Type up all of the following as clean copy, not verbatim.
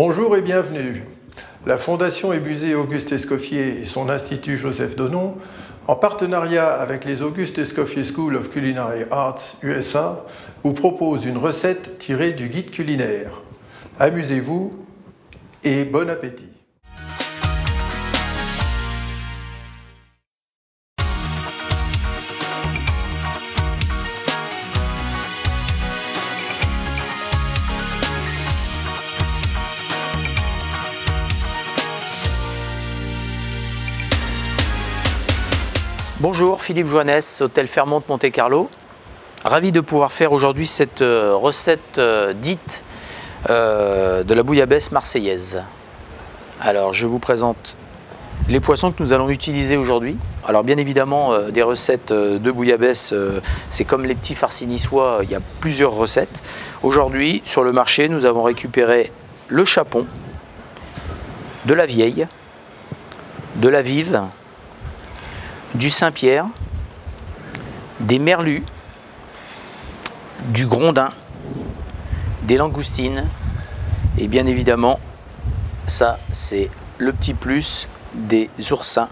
Bonjour et bienvenue. La Fondation Ébusé Auguste Escoffier et son institut Joseph Donon, en partenariat avec les Auguste Escoffier School of Culinary Arts USA, vous propose une recette tirée du guide culinaire. Amusez-vous et bon appétit. Bonjour, Philippe Joannès, Hôtel Fairmont Monte Carlo. Ravi de pouvoir faire aujourd'hui cette recette dite de la bouillabaisse marseillaise. Alors je vous présente les poissons que nous allons utiliser aujourd'hui. Alors bien évidemment des recettes de bouillabaisse, c'est comme les petits farcis niçois, il y a plusieurs recettes. Aujourd'hui sur le marché nous avons récupéré le chapon, de la vieille, de la vive, du Saint-Pierre, des merlus, du grondin, des langoustines et bien évidemment ça c'est le petit plus des oursins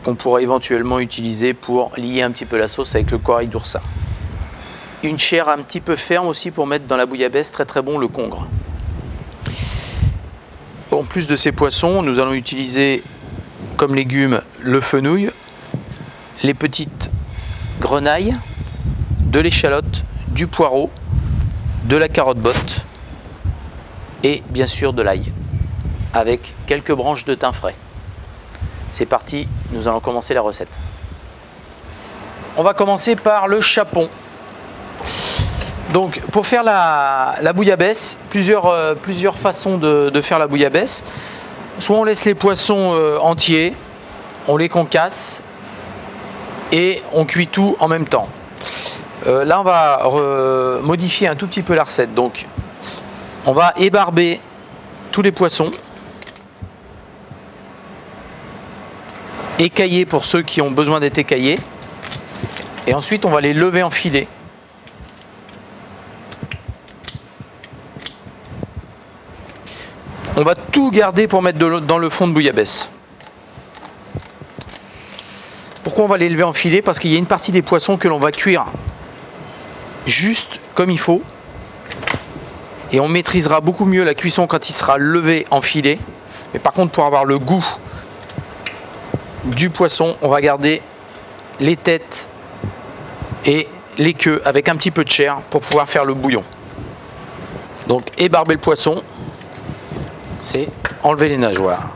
qu'on pourra éventuellement utiliser pour lier un petit peu la sauce avec le corail d'oursin. Une chair un petit peu ferme aussi pour mettre dans la bouillabaisse, très bon, le congre. En plus de ces poissons, nous allons utiliser comme légumes le fenouil, les petites grenailles, de l'échalote, du poireau, de la carotte botte et bien sûr de l'ail avec quelques branches de thym frais. C'est parti, nous allons commencer la recette. On va commencer par le chapon. Donc pour faire la bouillabaisse, plusieurs façons de faire la bouillabaisse. Soit on laisse les poissons entiers, on les concasse et on cuit tout en même temps. Là on va modifier un tout petit peu la recette. Donc on va ébarber tous les poissons, écailler pour ceux qui ont besoin d'être écaillés, et ensuite on va les lever en filets. On va tout garder pour mettre dans le fond de bouillabaisse. Pourquoi on va les lever en filet? Parce qu'il y a une partie des poissons que l'on va cuire juste comme il faut. Et on maîtrisera beaucoup mieux la cuisson quand il sera levé en filet. Mais par contre, pour avoir le goût du poisson, on va garder les têtes et les queues avec un petit peu de chair pour pouvoir faire le bouillon. Donc ébarber le poisson, c'est enlever les nageoires.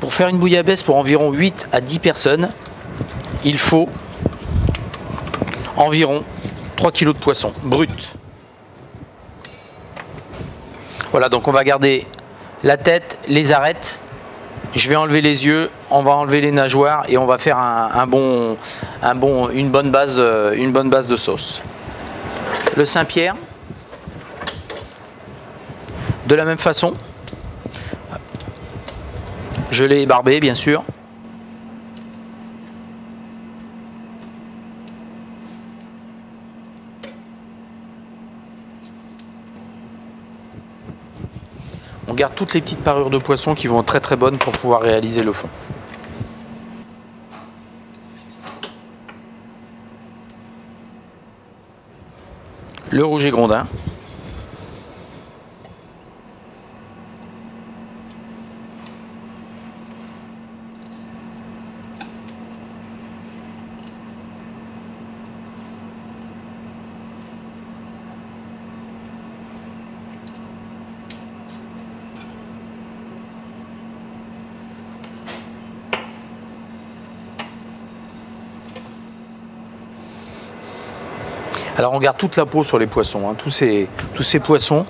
Pour faire une bouillabaisse pour environ 8 à 10 personnes, il faut environ 3 kg de poisson brut. Voilà, donc on va garder la tête, les arêtes, je vais enlever les yeux, on va enlever les nageoires et on va faire une bonne base de sauce. Le Saint-Pierre, de la même façon. Je l'ai ébarbé bien sûr. On garde toutes les petites parures de poisson qui vont être très bonnes pour pouvoir réaliser le fond. Le rouget grondin. Alors on garde toute la peau sur les poissons, hein. Tous ces poissons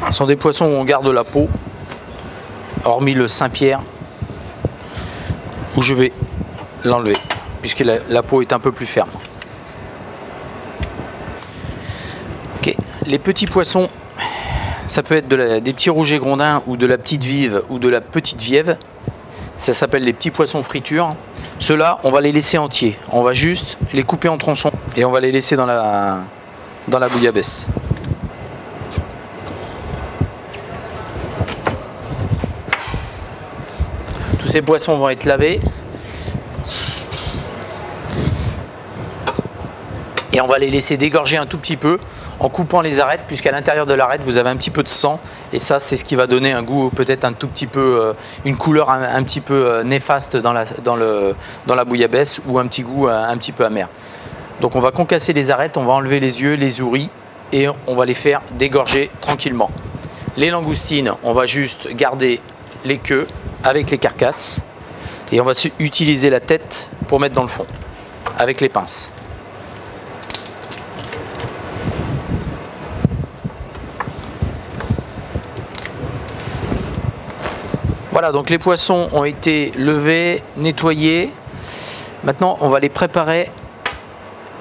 sont des poissons où on garde la peau, hormis le Saint-Pierre où je vais l'enlever puisque la peau est un peu plus ferme. Okay. Les petits poissons, ça peut être des petits rougets grondins ou de la petite vive ou de la petite viève. Ça s'appelle les petits poissons friture. Ceux-là, on va les laisser entiers. On va juste les couper en tronçons et on va les laisser dans la dans la bouillabaisse. Tous ces poissons vont être lavés. Et on va les laisser dégorger un tout petit peu en coupant les arêtes, puisqu'à l'intérieur de l'arête vous avez un petit peu de sang, et ça c'est ce qui va donner un goût peut-être un tout petit peu, une couleur un petit peu néfaste dans la bouillabaisse, ou un petit goût un petit peu amer. Donc on va concasser les arêtes, on va enlever les yeux, les ouris, et on va les faire dégorger tranquillement. Les langoustines, on va juste garder les queues avec les carcasses, et on va utiliser la tête pour mettre dans le fond avec les pinces. Voilà, donc les poissons ont été levés, nettoyés. Maintenant, on va les préparer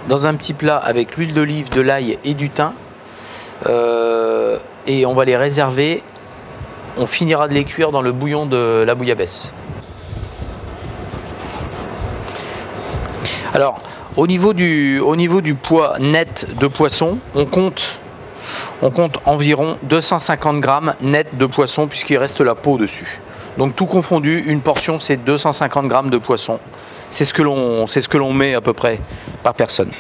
dans un petit plat avec l'huile d'olive, de l'ail et du thym. Et on va les réserver. On finira de les cuire dans le bouillon de la bouillabaisse. Alors, au niveau du poids net de poisson, on compte environ 250 grammes net de poisson, puisqu'il reste la peau dessus. Donc tout confondu, une portion c'est 250 grammes de poisson. C'est ce que l'on met à peu près par personne.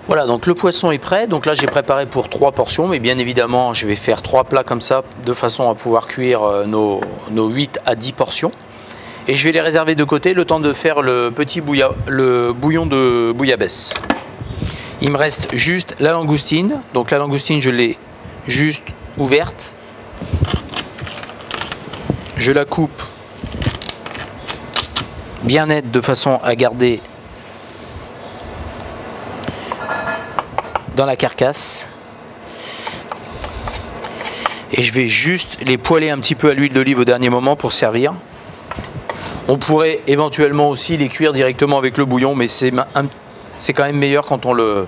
Voilà, donc le poisson est prêt. Donc là j'ai préparé pour 3 portions, mais bien évidemment je vais faire 3 plats comme ça, de façon à pouvoir cuire nos 8 à 10 portions. Et je vais les réserver de côté le temps de faire le bouillon de bouillabaisse. Il me reste juste la langoustine. Donc la langoustine je l'ai juste ouverte. Je la coupe bien nette de façon à garder dans la carcasse. Et je vais juste les poêler un petit peu à l'huile d'olive au dernier moment pour servir. On pourrait éventuellement aussi les cuire directement avec le bouillon, mais c'est quand même meilleur quand on le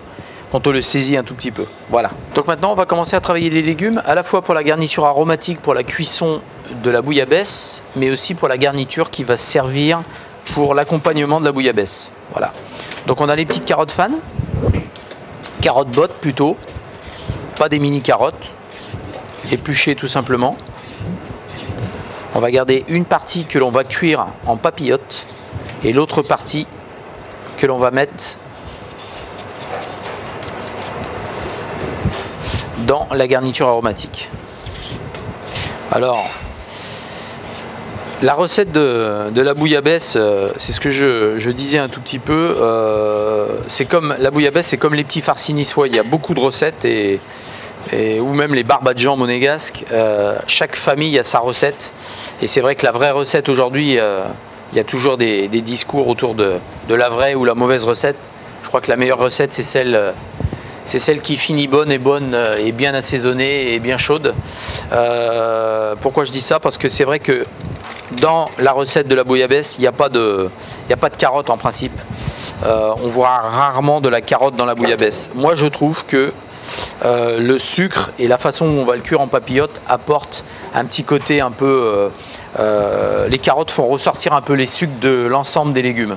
saisit un tout petit peu. Voilà. Donc maintenant on va commencer à travailler les légumes, à la fois pour la garniture aromatique, pour la cuisson de la bouillabaisse, mais aussi pour la garniture qui va servir pour l'accompagnement de la bouillabaisse. Voilà. Donc on a les petites carottes fan, carottes bottes plutôt, pas des mini carottes, épluchées tout simplement. On va garder une partie que l'on va cuire en papillote et l'autre partie que l'on va mettre dans la garniture aromatique. Alors, la recette de la bouillabaisse, c'est ce que je disais un tout petit peu, c'est comme la bouillabaisse, c'est comme les petits farcis niçois. Il y a beaucoup de recettes ou même les barbadjans monégasques. Chaque famille a sa recette, et c'est vrai que la vraie recette aujourd'hui, il y a toujours des discours autour de la vraie ou la mauvaise recette. Je crois que la meilleure recette, c'est celle qui finit bonne et bien assaisonnée et bien chaude. Pourquoi je dis ça? Parce que c'est vrai que dans la recette de la bouillabaisse, il n'y a pas de carotte en principe. On voit rarement de la carotte dans la bouillabaisse. Moi je trouve que le sucre et la façon dont on va le cuire en papillote apportent un petit côté un peu... les carottes font ressortir un peu les sucres de l'ensemble des légumes.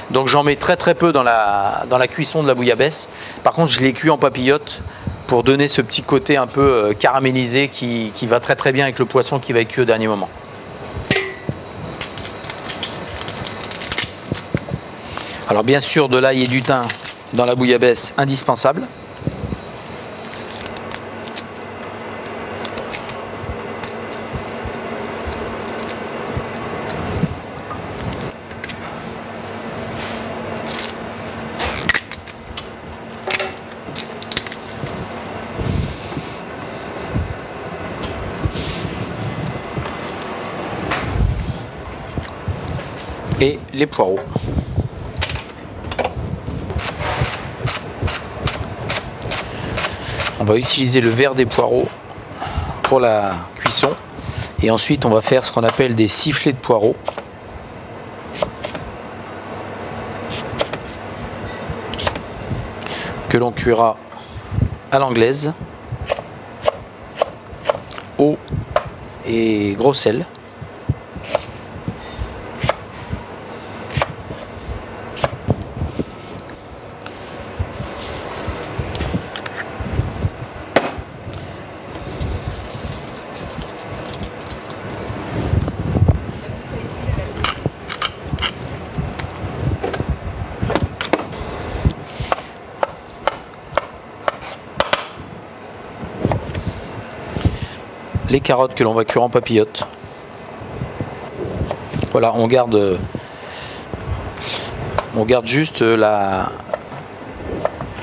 Donc j'en mets très peu dans la cuisson de la bouillabaisse. Par contre je les cuis en papillote pour donner ce petit côté un peu caramélisé qui va très bien avec le poisson qui va être cuit au dernier moment. Alors bien sûr de l'ail et du thym dans la bouillabaisse, indispensable. Et les poireaux. On va utiliser le verre des poireaux pour la cuisson, et ensuite on va faire ce qu'on appelle des sifflets de poireaux. Que l'on cuira à l'anglaise, eau et gros sel. les carottes que l'on va cuire en papillote. Voilà, on garde juste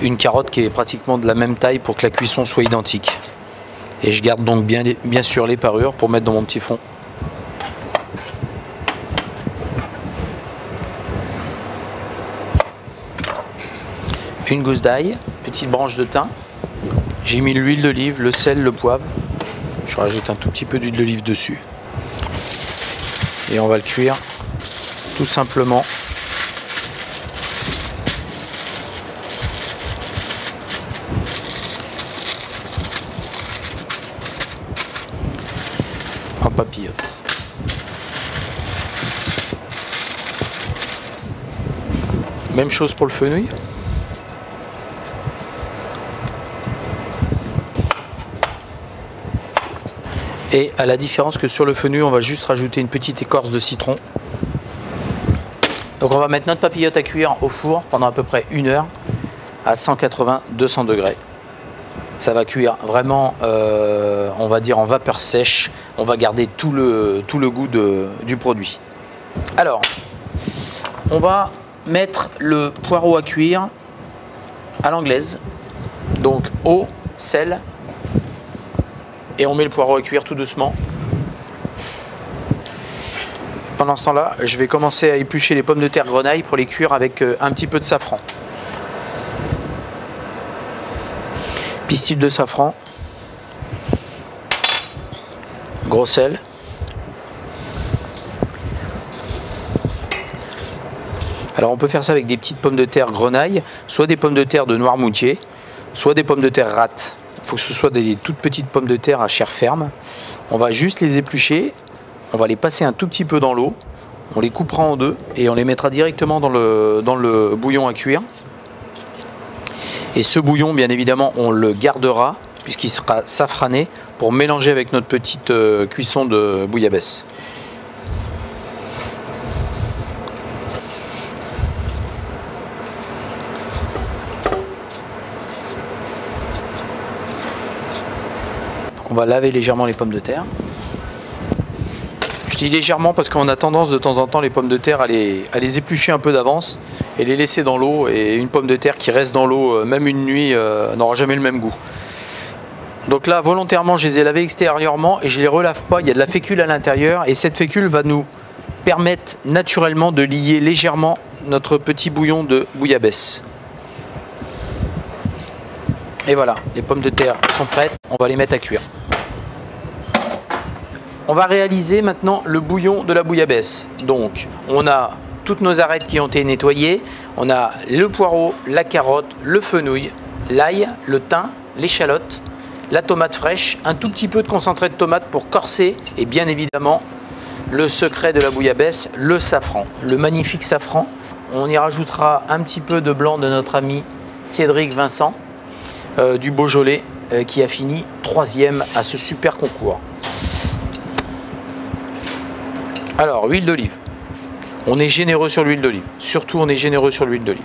une carotte qui est pratiquement de la même taille pour que la cuisson soit identique. Et je garde donc bien sûr les parures pour mettre dans mon petit fond. Une gousse d'ail, petite branche de thym. J'ai mis l'huile d'olive, le sel, le poivre. Je rajoute un tout petit peu d'huile d'olive dessus. Et on va le cuire tout simplement. En papillote. Même chose pour le fenouil. Et à la différence que sur le fenouil, on va juste rajouter une petite écorce de citron. Donc on va mettre notre papillote à cuire au four pendant à peu près 1 heure à 180-200 degrés. Ça va cuire vraiment, on va dire en vapeur sèche. On va garder tout le goût du produit. Alors, on va mettre le poireau à cuire à l'anglaise. Donc eau, sel. Et on met le poireau à cuire tout doucement. Pendant ce temps-là, je vais commencer à éplucher les pommes de terre grenaille pour les cuire avec un petit peu de safran. Pistil de safran. Gros sel. Alors on peut faire ça avec des petites pommes de terre grenaille, soit des pommes de terre de Noirmoutier, soit des pommes de terre rate. Il faut que ce soit des toutes petites pommes de terre à chair ferme. On va juste les éplucher, on va les passer un tout petit peu dans l'eau, on les coupera en deux et on les mettra directement dans le bouillon à cuire. Et ce bouillon, bien évidemment, on le gardera puisqu'il sera safrané pour mélanger avec notre petite cuisson de bouillabaisse. On va laver légèrement les pommes de terre. Je dis légèrement parce qu'on a tendance de temps en temps les pommes de terre à les éplucher un peu d'avance et les laisser dans l'eau. Et une pomme de terre qui reste dans l'eau même une nuit n'aura jamais le même goût. Donc là, volontairement, je les ai lavées extérieurement et je ne les relave pas. Il y a de la fécule à l'intérieur et cette fécule va nous permettre naturellement de lier légèrement notre petit bouillon de bouillabaisse. Et voilà, les pommes de terre sont prêtes. On va les mettre à cuire. On va réaliser maintenant le bouillon de la bouillabaisse. Donc, on a toutes nos arêtes qui ont été nettoyées. On a le poireau, la carotte, le fenouil, l'ail, le thym, l'échalote, la tomate fraîche, un tout petit peu de concentré de tomate pour corser et bien évidemment le secret de la bouillabaisse, le safran, le magnifique safran. On y rajoutera un petit peu de blanc de notre ami Cédric Vincent du Beaujolais qui a fini 3e à ce super concours. Alors, huile d'olive. On est généreux sur l'huile d'olive. Surtout, on est généreux sur l'huile d'olive.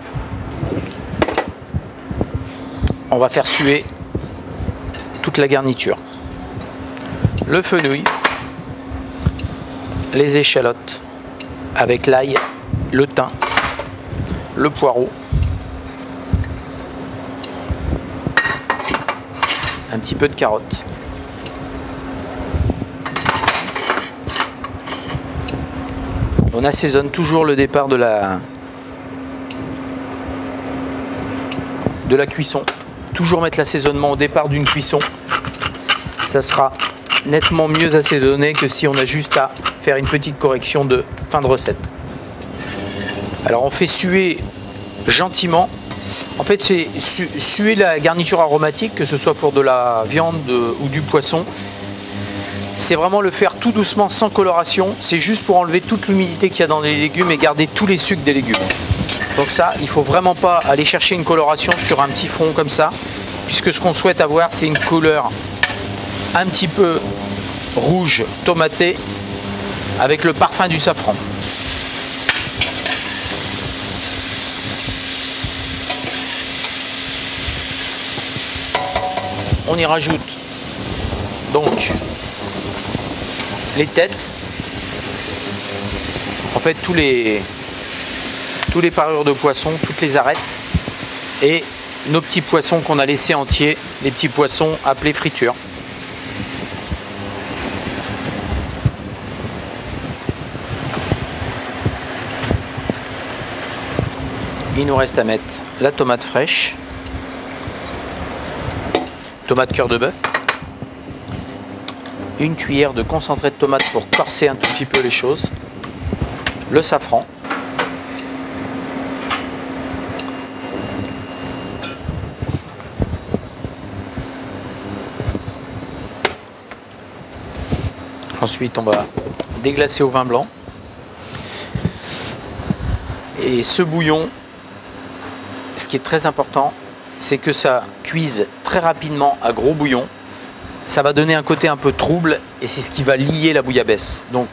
On va faire suer toute la garniture. Le fenouil, les échalotes avec l'ail, le thym, le poireau, un petit peu de carotte. On assaisonne toujours le départ de la cuisson. Toujours mettre l'assaisonnement au départ d'une cuisson. Ça sera nettement mieux assaisonné que si on a juste à faire une petite correction de fin de recette. Alors on fait suer gentiment. En fait, c'est suer la garniture aromatique, que ce soit pour de la viande ou du poisson. C'est vraiment le faire tout doucement, sans coloration. C'est juste pour enlever toute l'humidité qu'il y a dans les légumes et garder tous les sucres des légumes. Donc ça, il ne faut vraiment pas aller chercher une coloration sur un petit fond comme ça, puisque ce qu'on souhaite avoir, c'est une couleur un petit peu rouge, tomatée, avec le parfum du safran. On y rajoute donc les têtes. En fait, tous les parures de poissons, toutes les arêtes et nos petits poissons qu'on a laissés entiers, les petits poissons appelés fritures. Il nous reste à mettre la tomate fraîche, tomate cœur de bœuf, une cuillère de concentré de tomate pour corser un tout petit peu les choses, le safran, ensuite on va déglacer au vin blanc et ce bouillon, ce qui est très important, c'est que ça cuise très rapidement à gros bouillon. Ça va donner un côté un peu trouble et c'est ce qui va lier la bouillabaisse. Donc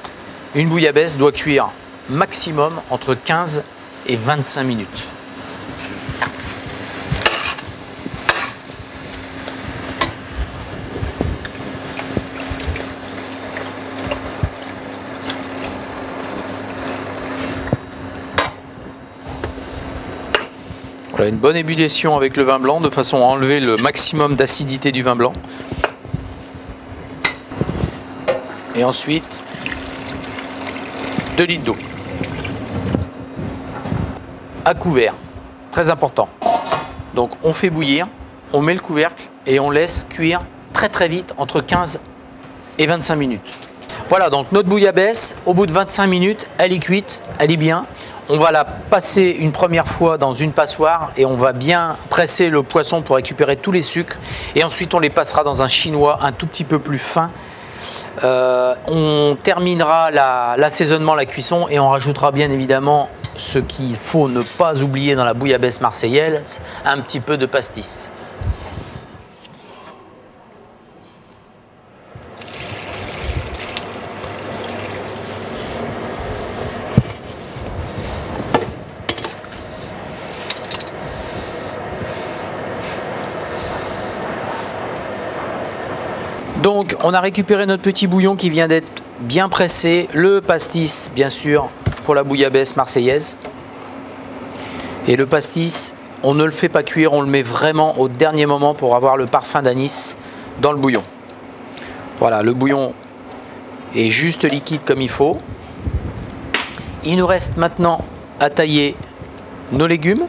une bouillabaisse doit cuire maximum entre 15 et 25 minutes. Voilà, une bonne ébullition avec le vin blanc de façon à enlever le maximum d'acidité du vin blanc. Et ensuite 2 litres d'eau à couvert, très important. Donc on fait bouillir, on met le couvercle et on laisse cuire très vite entre 15 et 25 minutes. Voilà, donc notre bouillabaisse, au bout de 25 minutes, elle est cuite, elle est bien. On va la passer une première fois dans une passoire et on va bien presser le poisson pour récupérer tous les sucres. Et ensuite on les passera dans un chinois un tout petit peu plus fin. On terminera l'assaisonnement, la cuisson et on rajoutera bien évidemment ce qu'il faut ne pas oublier dans la bouillabaisse marseillaise, un petit peu de pastis. Donc on a récupéré notre petit bouillon qui vient d'être bien pressé, le pastis bien sûr pour la bouillabaisse marseillaise. Et le pastis, on ne le fait pas cuire, on le met vraiment au dernier moment pour avoir le parfum d'anis dans le bouillon. Voilà, le bouillon est juste liquide comme il faut. Il nous reste maintenant à tailler nos légumes.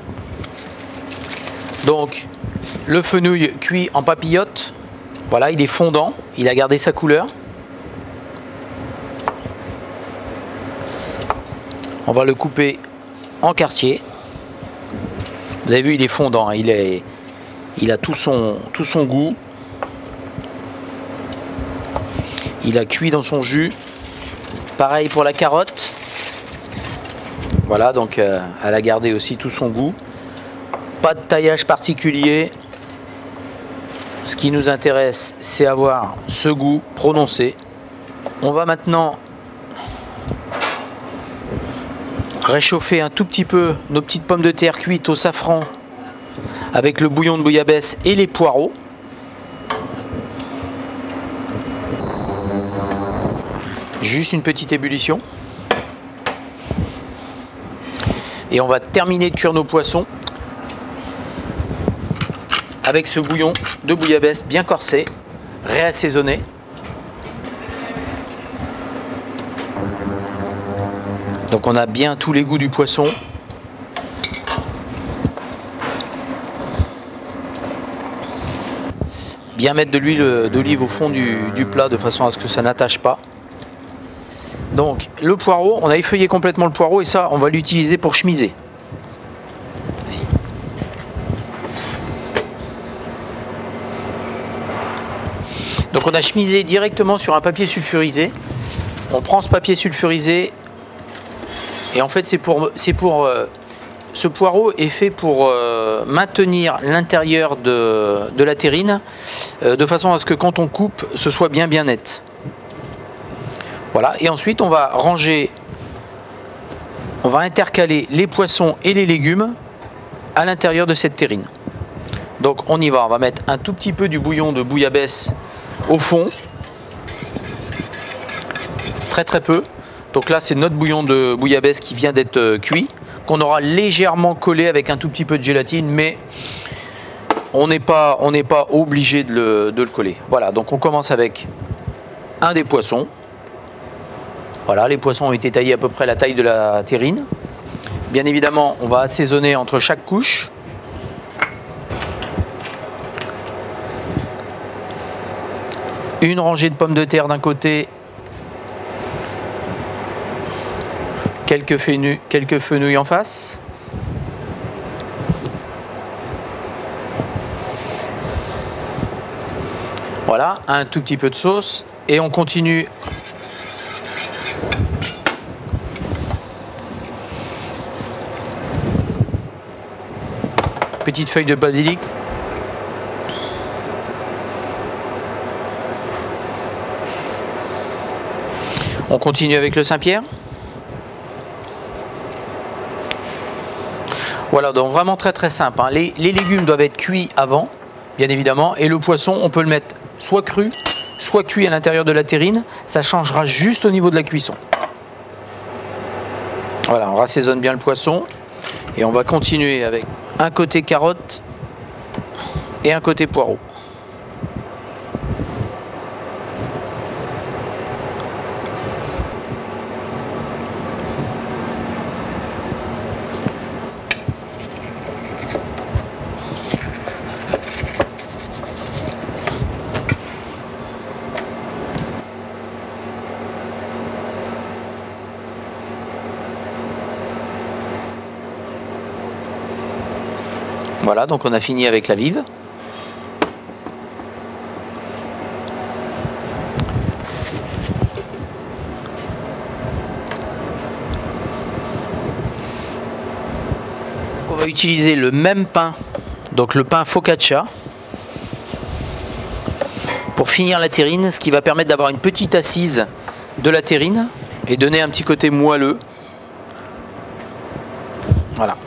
Donc le fenouil cuit en papillote. Voilà, il est fondant, il a gardé sa couleur. On va le couper en quartiers. Vous avez vu, il est fondant, hein, il a tout son goût. Il a cuit dans son jus. Pareil pour la carotte. Voilà, donc elle a gardé aussi tout son goût. Pas de taillage particulier. Ce qui nous intéresse, c'est avoir ce goût prononcé. On va maintenant réchauffer un tout petit peu nos petites pommes de terre cuites au safran avec le bouillon de bouillabaisse et les poireaux. Juste une petite ébullition. Et on va terminer de cuire nos poissons avec ce bouillon de bouillabaisse bien corsé, réassaisonné. Donc on a bien tous les goûts du poisson. Bien mettre de l'huile d'olive au fond du plat de façon à ce que ça n'attache pas. Donc le poireau, on a effeuillé complètement le poireau et ça on va l'utiliser pour chemiser. Donc on a chemisé directement sur un papier sulfurisé. On prend ce papier sulfurisé et en fait ce poireau est fait pour maintenir l'intérieur de la terrine de façon à ce que quand on coupe, ce soit bien net. Voilà, et ensuite on va ranger, on va intercaler les poissons et les légumes à l'intérieur de cette terrine. Donc on y va, on va mettre un tout petit peu du bouillon de bouillabaisse au fond. très très peu. Donc là, c'est notre bouillon de bouillabaisse qui vient d'être cuit, qu'on aura légèrement collé avec un tout petit peu de gélatine, mais on n'est pas obligé de le coller. Voilà, donc on commence avec un des poissons. Voilà, les poissons ont été taillés à peu près la taille de la terrine. Bien évidemment, on va assaisonner entre chaque couche. Une rangée de pommes de terre d'un côté. Quelques fenouilles en face. Voilà, un tout petit peu de sauce. Et on continue. Petite feuille de basilic. On continue avec le Saint-Pierre. Voilà, donc vraiment très très simple, hein. Les légumes doivent être cuits avant, bien évidemment, et le poisson, on peut le mettre soit cru, soit cuit à l'intérieur de la terrine. Ça changera juste au niveau de la cuisson. Voilà, on rassaisonne bien le poisson et on va continuer avec un côté carotte et un côté poireau. Voilà, donc on a fini avec la vive. On va utiliser le même pain, donc le pain focaccia, pour finir la terrine, ce qui va permettre d'avoir une petite assise de la terrine et donner un petit côté moelleux. Voilà.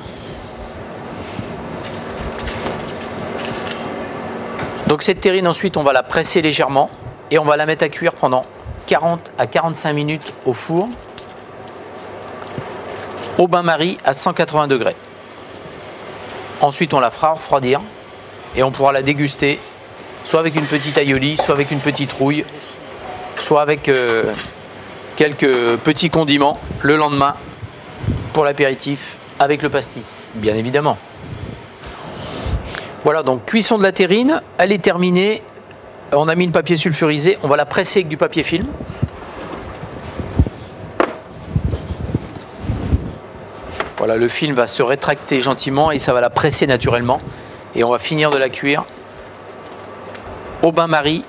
Donc cette terrine, ensuite, on va la presser légèrement et on va la mettre à cuire pendant 40 à 45 minutes au four, au bain-marie à 180 degrés. Ensuite, on la fera refroidir et on pourra la déguster soit avec une petite aïoli, soit avec une petite rouille, soit avec quelques petits condiments le lendemain pour l'apéritif avec le pastis, bien évidemment. Voilà, donc cuisson de la terrine, elle est terminée. On a mis le papier sulfurisé, on va la presser avec du papier film. Voilà, le film va se rétracter gentiment et ça va la presser naturellement. Et on va finir de la cuire au bain-marie,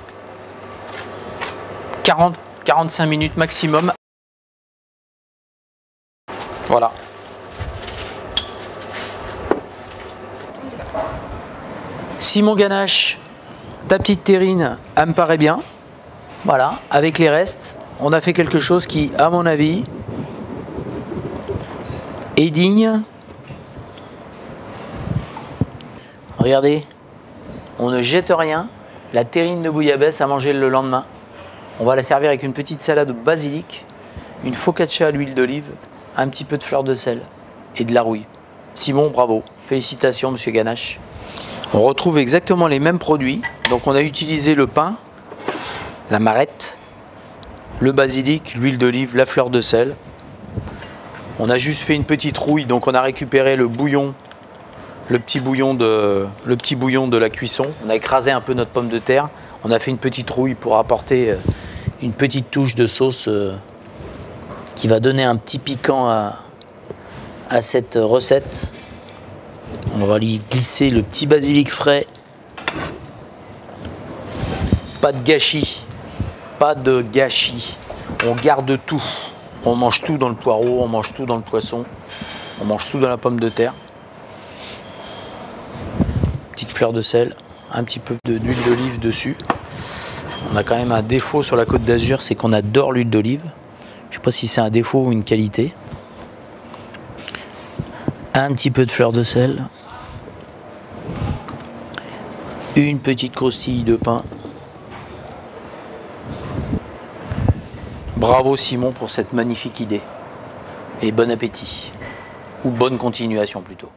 40-45 minutes maximum. Voilà. Simon Ganache, ta petite terrine, elle me paraît bien. Voilà, avec les restes, on a fait quelque chose qui, à mon avis, est digne. Regardez, on ne jette rien. La terrine de bouillabaisse à manger le lendemain. On va la servir avec une petite salade de basilic, une focaccia à l'huile d'olive, un petit peu de fleur de sel et de la rouille. Simon, bravo. Félicitations, monsieur Ganache. On retrouve exactement les mêmes produits. Donc on a utilisé le pain, la marette, le basilic, l'huile d'olive, la fleur de sel. On a juste fait une petite rouille, donc on a récupéré le bouillon, le petit bouillon de la cuisson. On a écrasé un peu notre pomme de terre. On a fait une petite rouille pour apporter une petite touche de sauce qui va donner un petit piquant à cette recette. On va lui glisser le petit basilic frais. Pas de gâchis. Pas de gâchis. On garde tout. On mange tout dans le poireau, on mange tout dans le poisson, on mange tout dans la pomme de terre. Petite fleur de sel, un petit peu d'huile d'olive dessus. On a quand même un défaut sur la Côte d'Azur, c'est qu'on adore l'huile d'olive. Je ne sais pas si c'est un défaut ou une qualité. Un petit peu de fleur de sel. Une petite croustille de pain. Bravo Simon pour cette magnifique idée. Et bon appétit. Ou bonne continuation plutôt.